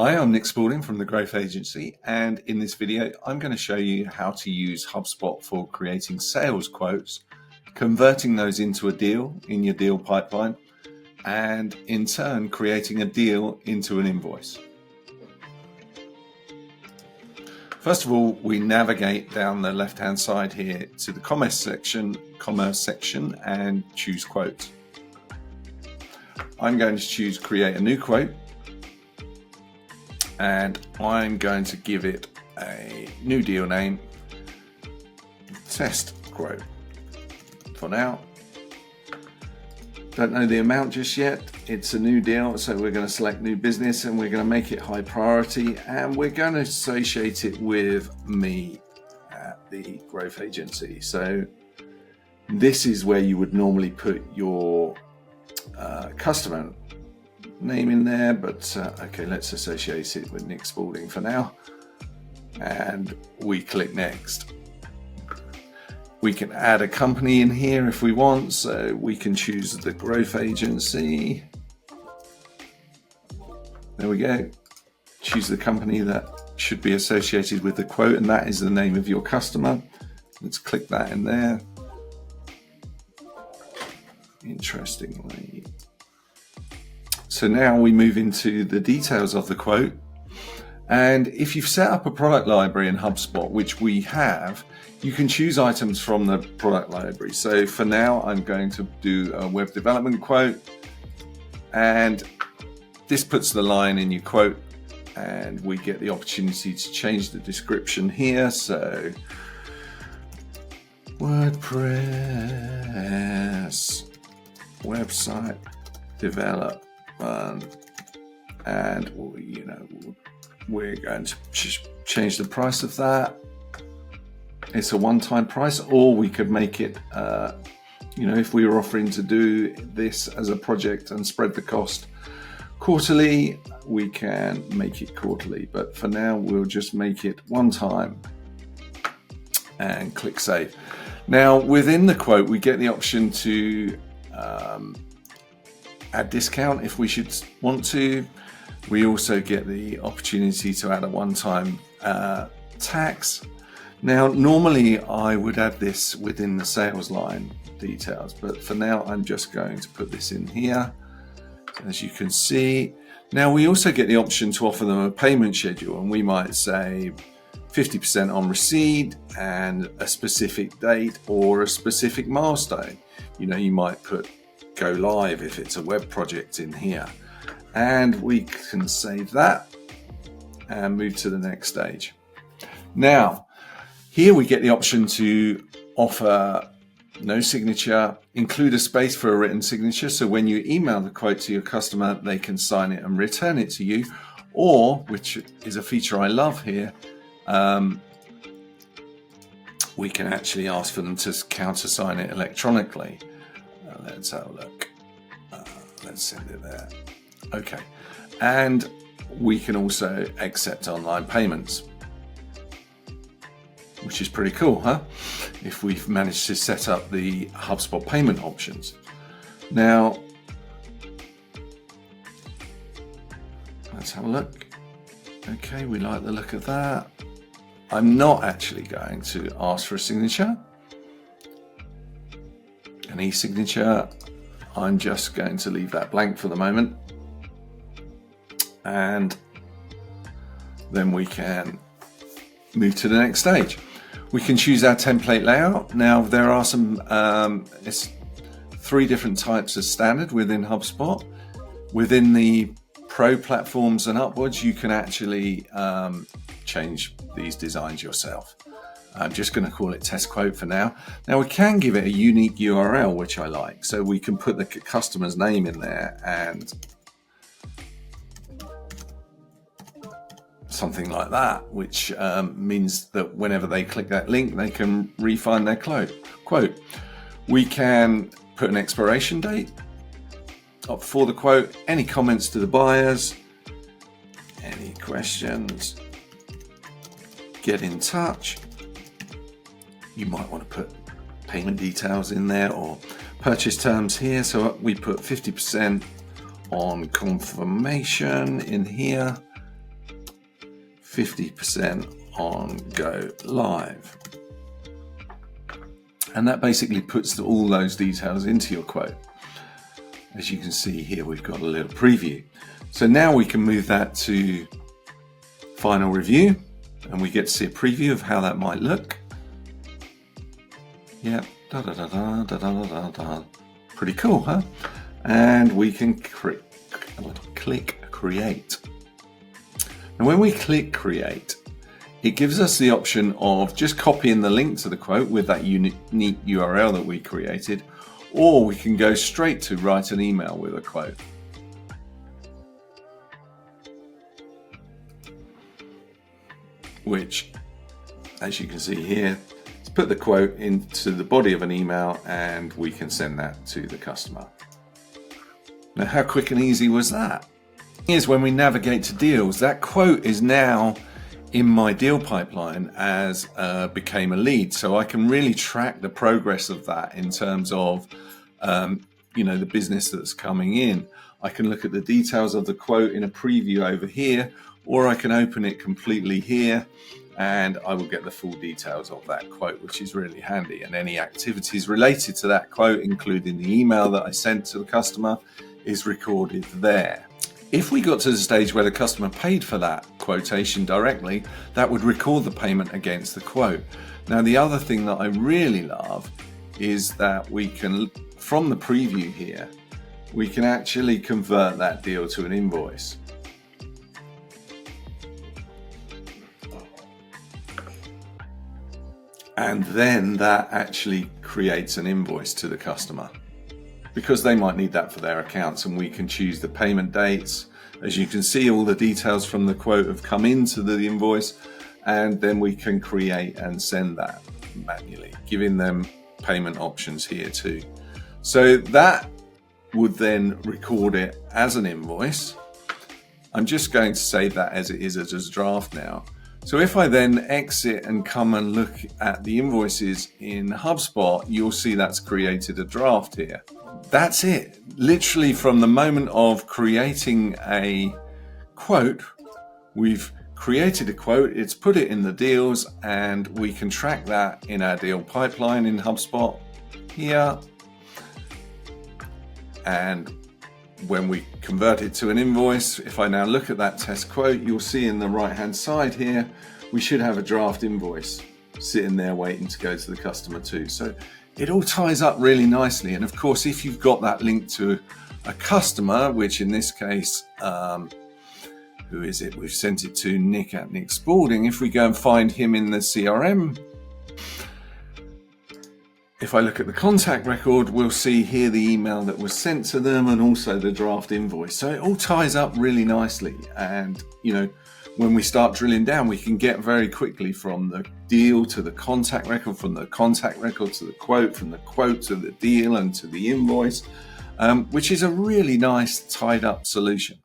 Hi, I'm Nick Spalding from the Growth Agency, and in this video I'm going to show you how to use HubSpot for creating sales quotes, converting those into a deal in your deal pipeline, and in turn creating a deal into an invoice. First of all, we navigate down the left hand side here to the commerce section and choose quote. I'm going to choose create a new quote, and I'm going to give it a new deal name, test quote for now. Don't know the amount just yet. It's a new deal, so we're going to select new business and we're going to make it high priority, and we're going to associate it with me at the Growth Agency. So this is where you would normally put your customer name in there, but okay, let's associate it with Nick Spalding for now, and we click next. We can add a company in here if we want, so we can choose the Growth Agency. There we go. Choose the company that should be associated with the quote, and that is the name of your customer. Let's click that in there. Interestingly, so now we move into the details of the quote, and if you've set up a product library in HubSpot, which we have, you can choose items from the product library. So for now, I'm going to do a web development quote, and this puts the line in your quote, and we get the opportunity to change the description here. So WordPress website development, and we're going to change the price of that. It's a one-time price, or we could make it if we were offering to do this as a project and spread the cost quarterly, we can make it quarterly, but for now we'll just make it one time and click save. Now within the quote we get the option to add discount if we should want to. We also get the opportunity to add a one-time tax. Now normally I would add this within the sales line details, but for now I'm just going to put this in here, as you can see. Now we also get the option to offer them a payment schedule, and we might say 50% on receipt and a specific date or a specific milestone. You might put go live if it's a web project in here, and we can save that and move to the next stage. Now here we get the option to offer no signature, include a space for a written signature, so when you email the quote to your customer they can sign it and return it to you, or, which is a feature I love here, we can actually ask for them to countersign it electronically. Let's have a look. Let's send it there. Okay, and we can also accept online payments, which is pretty cool, huh? If we've managed to set up the HubSpot payment options. Now, let's have a look. Okay, we like the look of that. I'm not actually going to ask for a signature, an e-signature. I'm just going to leave that blank for the moment, and then we can move to the next stage. We can choose our template layout. Now there are some it's 3 different types of standard within HubSpot. Within the pro platforms and upwards, you can actually change these designs yourself. I'm just going to call it test quote for now. Now we can give it a unique URL, which I like, so we can put the customer's name in there and something like that, which means that whenever they click that link they can refine their quote. We can put an expiration date up for the quote, any comments to the buyers, any questions, get in touch. You might want to put payment details in there or purchase terms here, so we put 50% on confirmation in here. 50% on go live. And that basically puts all those details into your quote. As you can see here, we've got a little preview. So now we can move that to final review, and we get to see a preview of how that might look. Yeah, pretty cool, huh? And we can click create. And when we click create, it gives us the option of just copying the link to the quote with that unique URL that we created, or we can go straight to write an email with a quote. Which, as you can see here, let's put the quote into the body of an email and we can send that to the customer. Now, how quick and easy was that? Here's when we navigate to deals, that quote is now in my deal pipeline as became a lead. So I can really track the progress of that in terms of, the business that's coming in. I can look at the details of the quote in a preview over here, or I can open it completely here and I will get the full details of that quote, which is really handy. And any activities related to that quote, including the email that I sent to the customer, is recorded there. If we got to the stage where the customer paid for that quotation directly, that would record the payment against the quote. Now, the other thing that I really love is that we can, from the preview here, we can actually convert that deal to an invoice. And then that actually creates an invoice to the customer, because they might need that for their accounts, and we can choose the payment dates. As you can see, all the details from the quote have come into the invoice, and then we can create and send that manually, giving them payment options here too. So that would then record it as an invoice. I'm just going to save that as it is as a draft now. So if I then exit and come and look at the invoices in HubSpot, you'll see that's created a draft here. That's it. Literally from the moment of creating a quote, we've created a quote, it's put it in the deals, and we can track that in our deal pipeline in HubSpot here. And when we convert it to an invoice, if I now look at that test quote, you'll see in the right hand side here, we should have a draft invoice sitting there waiting to go to the customer too. So it all ties up really nicely. And of course, if you've got that link to a customer, which in this case, who is it? We've sent it to Nick at Nick Spalding. If we go and find him in the CRM, if I look at the contact record, we'll see here the email that was sent to them and also the draft invoice. So it all ties up really nicely. And, when we start drilling down, we can get very quickly from the deal to the contact record, from the contact record to the quote, from the quote to the deal and to the invoice, which is a really nice tied up solution.